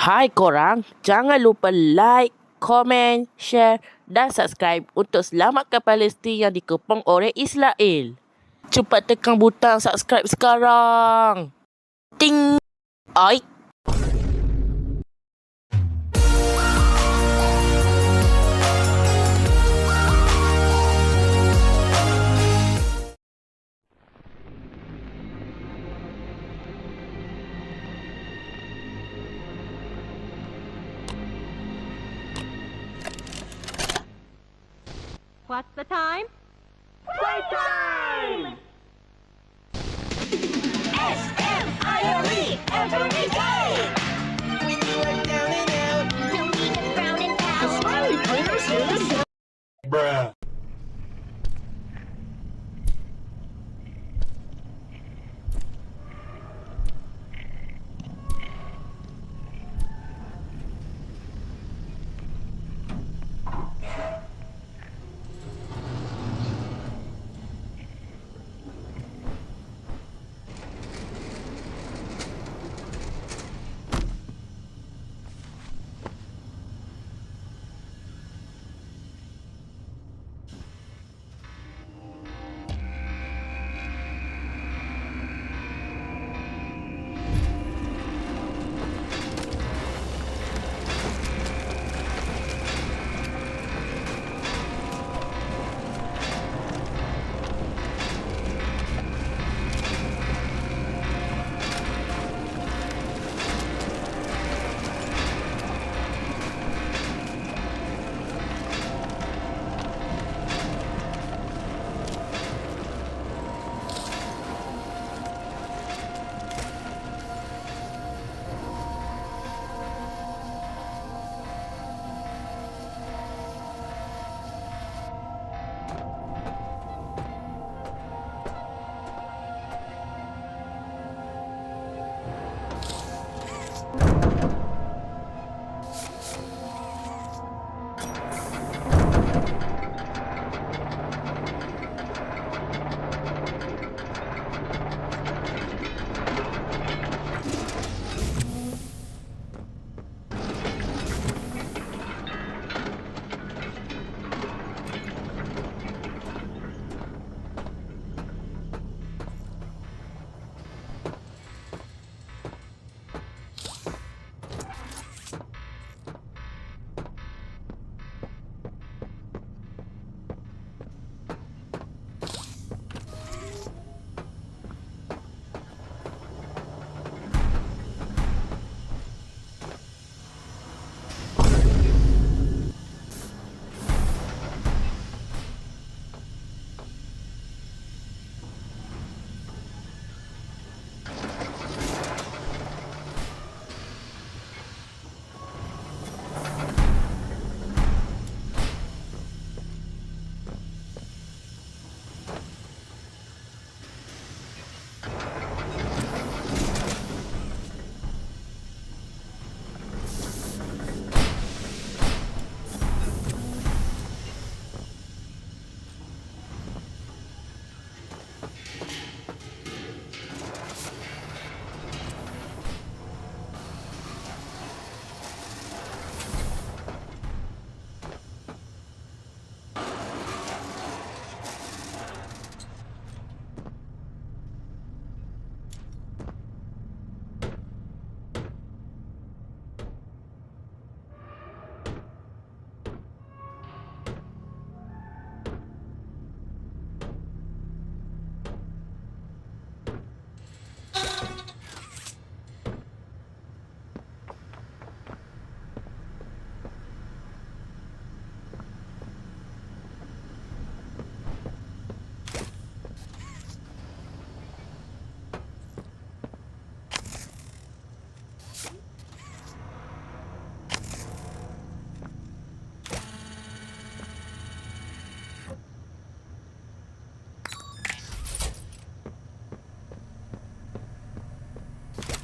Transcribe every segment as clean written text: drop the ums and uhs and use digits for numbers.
Hai korang, jangan lupa like, komen, share dan subscribe untuk selamatkan Palestin yang dikepung oleh Israel. Cepat tekan butang subscribe sekarang. Ting! Oi! What's the time? Playtime! S-M-I-O-E every day! When you are down and out, Don't need to frown and pout. Smiley Players here to say, bruh.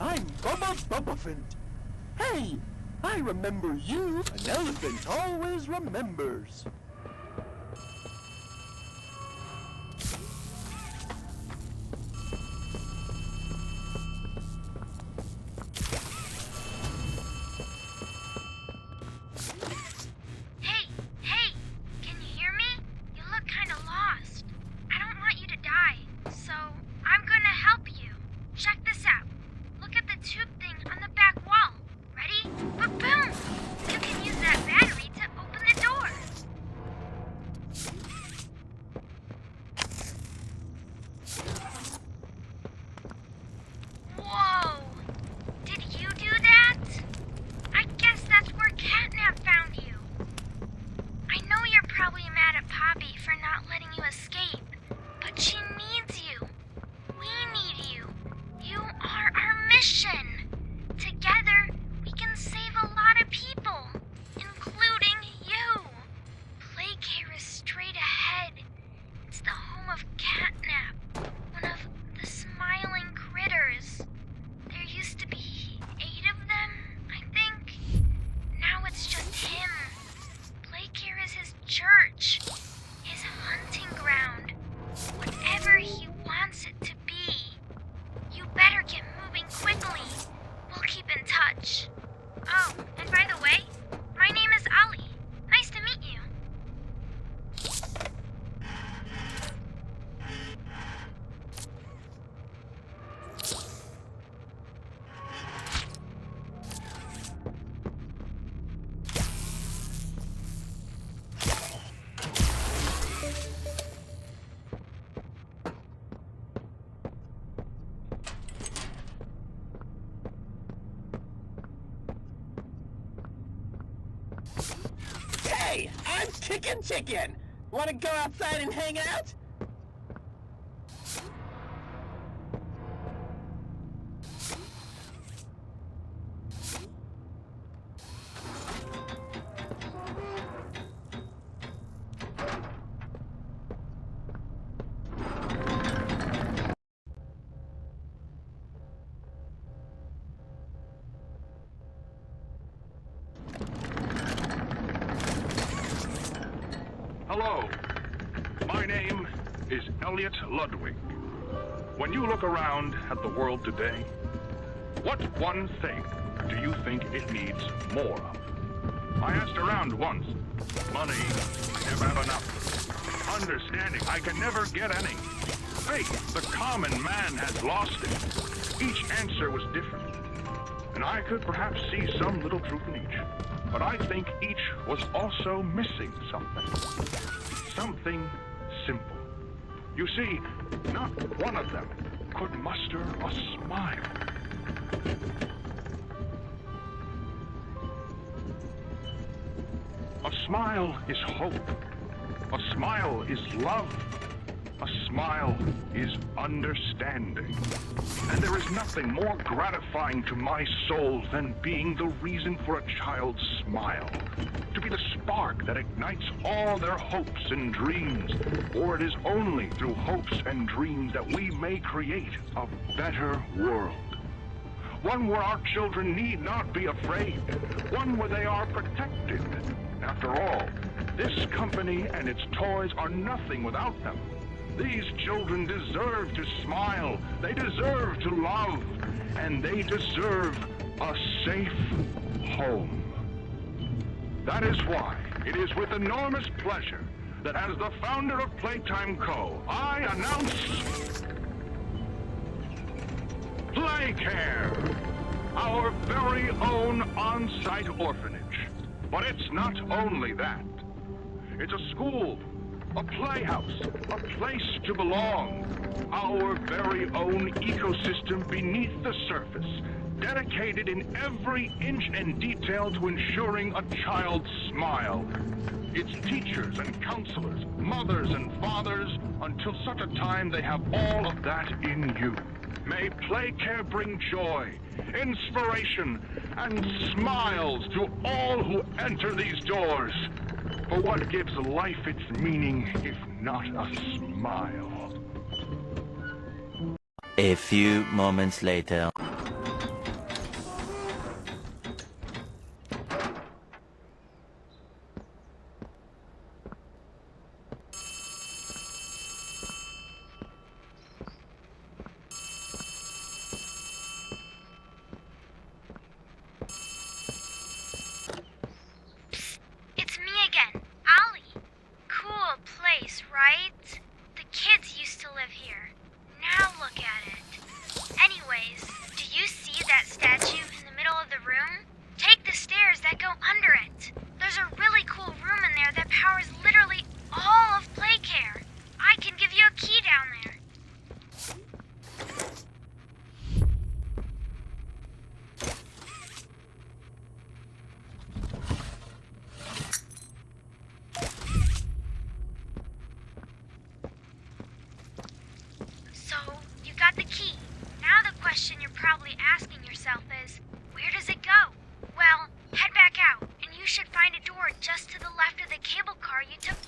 I'm Bubba Bubbaphant. Hey, I remember you. An elephant always remembers. Hey, I'm Chicken. Wanna go outside and hang out? Hello, my name is Elliot Ludwig. When you look around at the world today, what one thing do you think it needs more of? I asked around once. Money, I never have enough. Understanding, I can never get any. Faith, the common man has lost it. Each answer was different, and I could perhaps see some little truth in each. But I think each was also missing something. Something simple. You see, not one of them could muster a smile. A smile is hope. A smile is love. A smile is understanding. And there is nothing more gratifying to my soul than being the reason for a child's smile. To be the spark that ignites all their hopes and dreams. For it is only through hopes and dreams that we may create a better world. One where our children need not be afraid. One where they are protected. After all, this company and its toys are nothing without them. These children deserve to smile, they deserve to love, and they deserve a safe home. That is why it is with enormous pleasure that as the founder of Playtime Co., I announce Playcare, our very own on-site orphanage. But it's not only that. It's a school, a playhouse, a place to belong. Our very own ecosystem beneath the surface, dedicated in every inch and detail to ensuring a child's smile. Its teachers and counselors, mothers and fathers, until such a time they have all of that in you. May Playcare bring joy, inspiration, and smiles to all who enter these doors. For what gives life its meaning if not a smile? A few moments later. It's me again, Ollie. Cool place, right? The kids used to live here. Now look at it. Anyways, do you see that statue in the middle of the room? Take the stairs that go under it. There's a really cool room in there that powers literally all of Playcare. I can give you a key down there. So, you got the key. Now the question you're probably asking yourself is, where does it go? Well, head back out, and you should find a door just to the left of the cable car you took